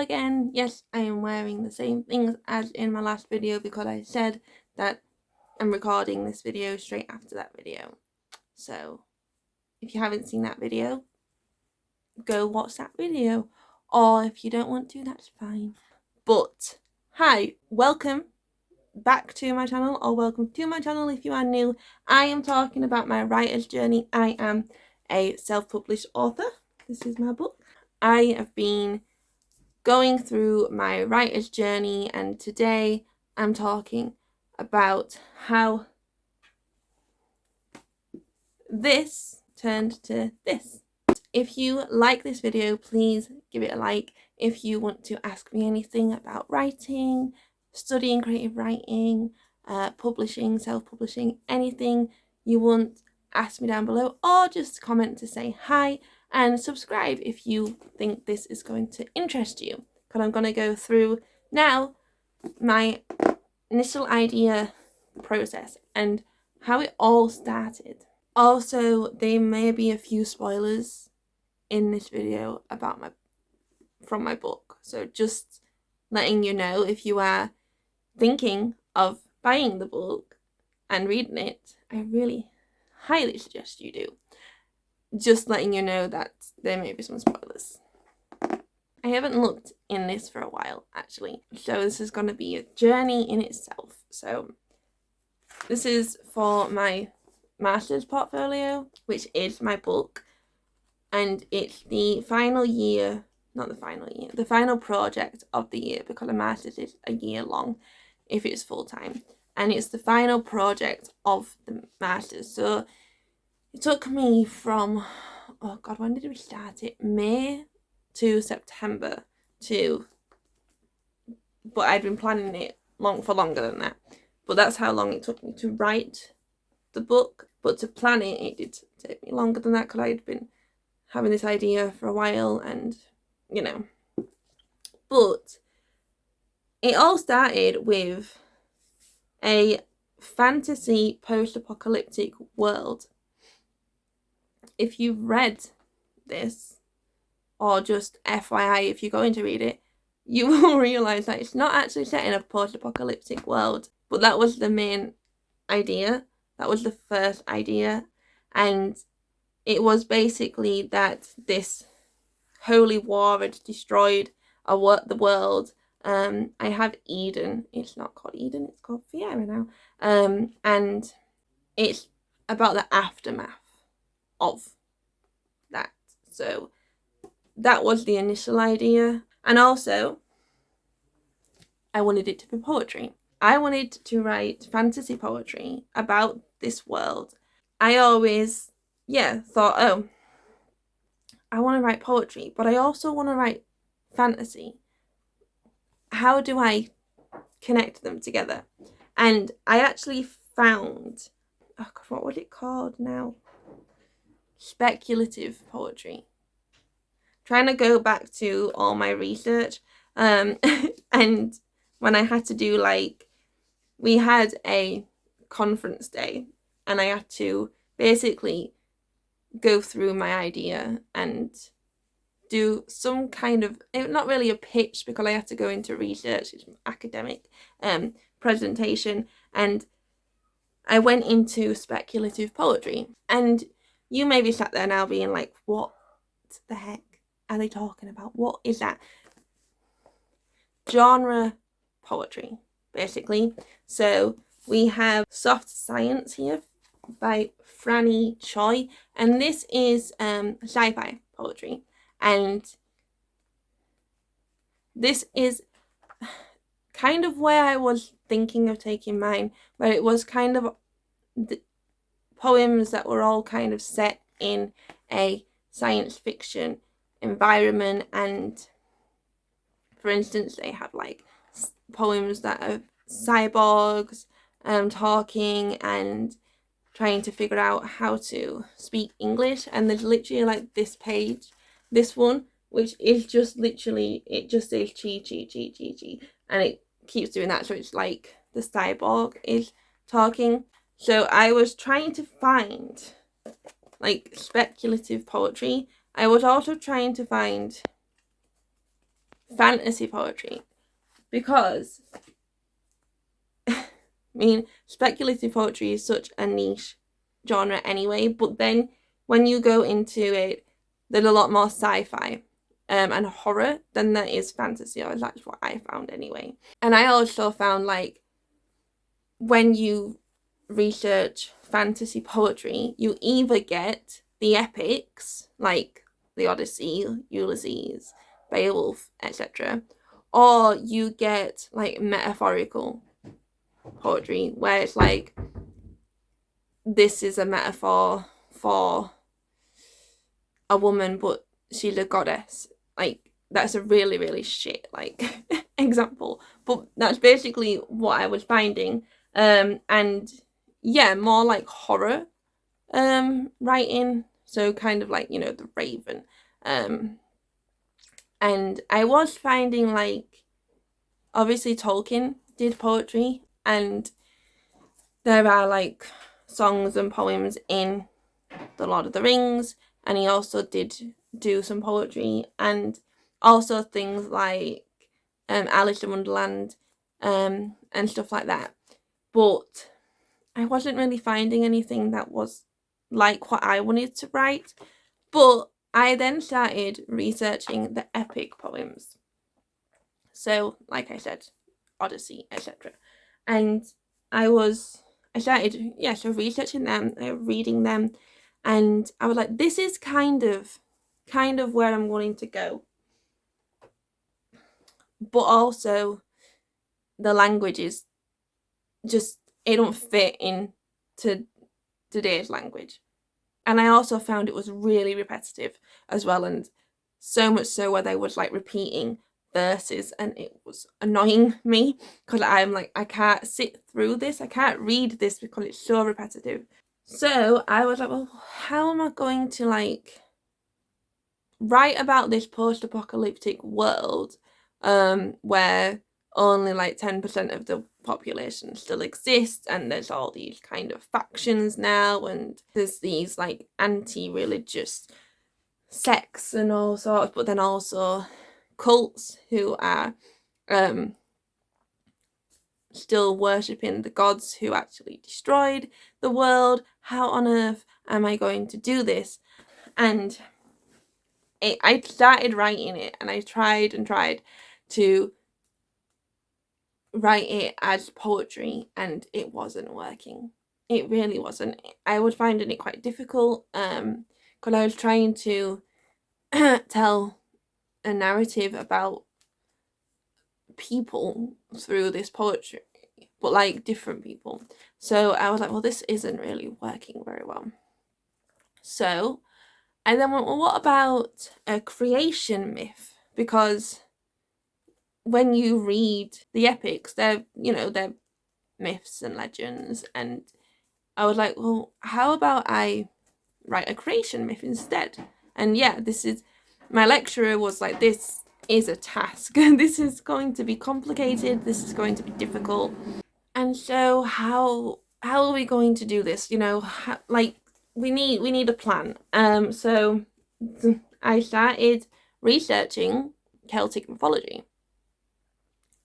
again. Yes, I am wearing the same things as in my last video because I said that I'm recording this video straight after that video. So if you haven't seen that video, go watch that video, or if you don't want to, that's fine. But hi, welcome back to my channel, or welcome to my channel if you are new. I am talking about my writer's journey. I am a self-published author. This is my book. I have been going through my writer's journey, and today I'm talking about how this turned to this. If you like this video, please give it a like. If you want to ask me anything about writing, studying creative writing, publishing, self-publishing, anything you want, ask me down below, or just comment to say hi, and subscribe if you think this is going to interest you, because I'm going to go through now my initial idea process and how it all started. Also, there may be a few spoilers in this video about from my book, so just letting you know, if you are thinking of buying the book and reading it, I really highly suggest you do. Just letting you know that there may be some spoilers. I haven't looked in this for a while, actually, so this is going to be a journey in itself. So this is for my master's portfolio, which is my book, and it's the final year, not the final year, the final project of the year, because a master's is a year long if it's full-time, and it's the final project of the master's. So it took me from, oh god, when did we start it? May to September but I'd been planning it for longer than that. But that's how long it took me to write the book. But to plan it, it did take me longer than that, because I'd been having this idea for a while, and you know. But it all started with a fantasy post-apocalyptic world. If you've read this, or just FYI, if you're going to read it, you will realise that it's not actually set in a post-apocalyptic world. But that was the main idea. That was the first idea. And it was basically that this holy war had destroyed the world. I have Eden. It's not called Eden, it's called Féarra now. And it's about the aftermath of that. So that was the initial idea. And also, I wanted it to be poetry. I wanted to write fantasy poetry about this world. I always, thought, oh, I want to write poetry, but I also want to write fantasy. How do I connect them together? And I actually found, oh god, what was it called now? Speculative poetry. Trying to go back to all my research, and when I had to do, like, we had a conference day, and I had to basically go through my idea and do some kind of, not really a pitch, because I had to go into research, it's an academic presentation, and I went into speculative poetry. And you may be sat there now being like, what the heck are they talking about? What is that? Genre poetry, basically. So we have Soft Science here by Franny Choi, and this is sci-fi poetry, and this is kind of where I was thinking of taking mine, where it was kind of the poems that were all kind of set in a science fiction environment. And for instance, they have like poems that are cyborgs talking and trying to figure out how to speak English. And there's literally like this page, this one, which is just literally, it just says chi chi chi chi chi, and it keeps doing that. So it's like the cyborg is talking. So I was trying to find like speculative poetry. I was also trying to find fantasy poetry, because I mean, speculative poetry is such a niche genre anyway, but then when you go into it, there's a lot more sci-fi and horror than there is fantasy, or that's what I found anyway. And I also found, like, when you research fantasy poetry, you either get the epics, like the Odyssey, Ulysses, Beowulf, etc., or you get, like, metaphorical poetry, where it's like, this is a metaphor for a woman, but she's a goddess. Like, that's a really, really shit, like, example. But that's basically what I was finding. And yeah, more like horror writing. So kind of like, The Raven. And I was finding, like, obviously Tolkien did poetry, and there are, like, songs and poems in The Lord of the Rings, and he also did do some poetry, and also things like Alice in Wonderland and stuff like that. But I wasn't really finding anything that was like what I wanted to write. But I then started researching the epic poems. So, like I said, Odyssey, etc. And I started, researching them, reading them, and I was like, this is kind of where I'm wanting to go. But also, the language is just, it don't fit into today's language. And I also found it was really repetitive as well, and so much so where they was, like, repeating verses, and it was annoying me, because I'm like, I can't sit through this, I can't read this because it's so repetitive. So I was like, well, how am I going to, like, write about this post-apocalyptic world where only, like, 10% of the population still exists, and there's all these kind of factions now, and there's these, like, anti-religious sects and all sorts, but then also cults who are still worshipping the gods who actually destroyed the world. How on earth am I going to do this? And I started writing it, and I tried and tried to write it as poetry, and it wasn't working. It really wasn't. I was finding it quite difficult because I was trying to tell a narrative about people through this poetry, but, like, different people. So I was like, well, this isn't really working very well. So I then went, well, what about a creation myth? Because when you read the epics, they're myths and legends, and I was like, well, how about I write a creation myth instead? And yeah, my lecturer was like, this is a task. This is going to be complicated. This is going to be difficult. And so how are we going to do this? We need a plan. So I started researching Celtic mythology.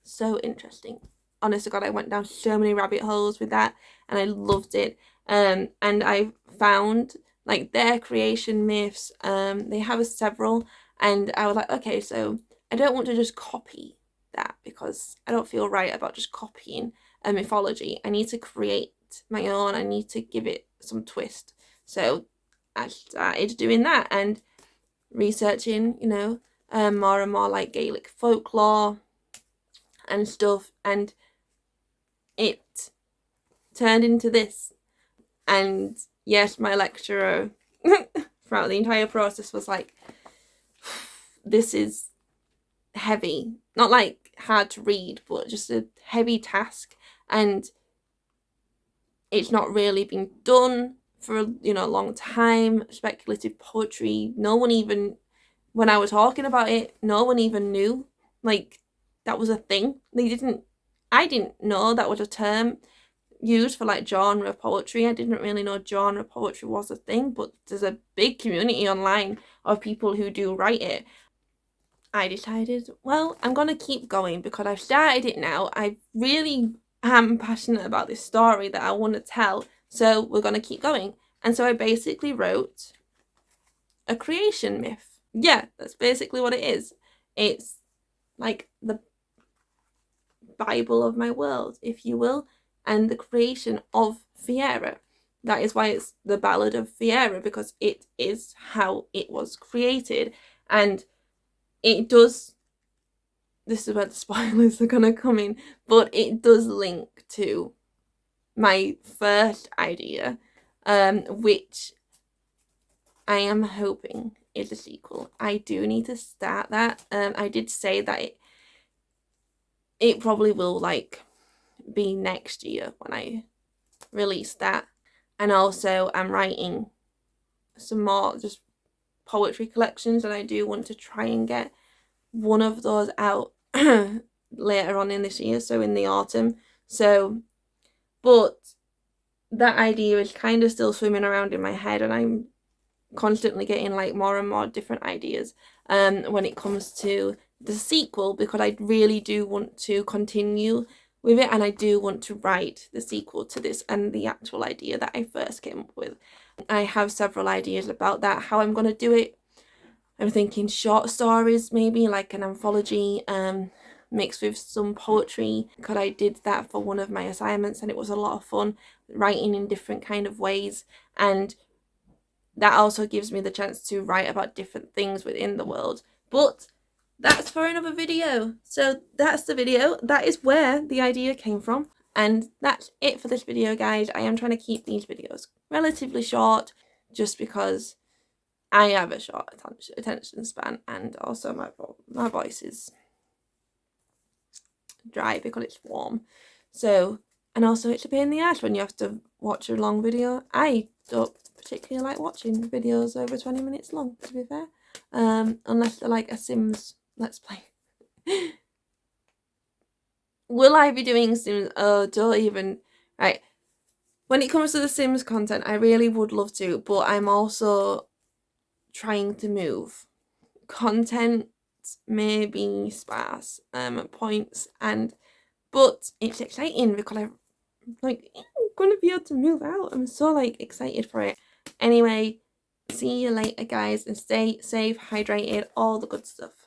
So interesting. Honest to God, I went down so many rabbit holes with that, and I loved it. And I found, like, their creation myths. They have several, and I was like, okay, so I don't want to just copy that, because I don't feel right about just copying a mythology. I need to create my own. I need to give it some twist. So I started doing that and researching, more and more, like, Gaelic folklore and stuff, and it turned into this. And yes, my lecturer throughout the entire process was like, this is heavy, not like hard to read, but just a heavy task, and it's not really been done for a long time. Speculative poetry, no one even, when I was talking about it, no one even knew, like, that was a thing. I didn't know that was a term used for, like, genre poetry. I didn't really know genre poetry was a thing, but there's a big community online of people who do write it. I decided, well, I'm gonna keep going because I've started it now. I really am passionate about this story that I want to tell, so we're gonna keep going. And so I basically wrote a creation myth. Yeah, that's basically what it is. It's like the Bible of my world, if you will, and the creation of Féarra. That is why it's the Ballad of Féarra, because it is how it was created. And it does, this is where the spoilers are gonna come in, but it does link to my first idea, which I am hoping is a sequel. I do need to start that. I did say that it probably will like be next year when I release that. And also I'm writing some more just poetry collections, and I do want to try and get one of those out later on in this year, so in the autumn. So, but that idea is kind of still swimming around in my head, and I'm constantly getting like more and more different ideas when it comes to the sequel, because I really do want to continue with it, and I do want to write the sequel to this and the actual idea that I first came up with. I have several ideas about that, how I'm going to do it. I'm thinking short stories, maybe like an anthology mixed with some poetry, because I did that for one of my assignments and it was a lot of fun writing in different kind of ways. And that also gives me the chance to write about different things within the world. But that's for another video. So that's the video. That is where the idea came from. And that's it for this video, guys. I am trying to keep these videos relatively short just because I have a short attention span, and also my voice is dry because it's warm. So, and also it's a pain in the ass when you have to watch a long video. I don't particularly like watching videos over 20 minutes long, to be fair, unless they're like a Sims Let's Play. Will I be doing Sims? Oh, don't even. Right. When it comes to the Sims content, I really would love to, but I'm also trying to move. Content may be sparse at points, but it's exciting because I'm gonna be able to move out. I'm so like excited for it. Anyway, see you later, guys, and stay safe, hydrated, all the good stuff.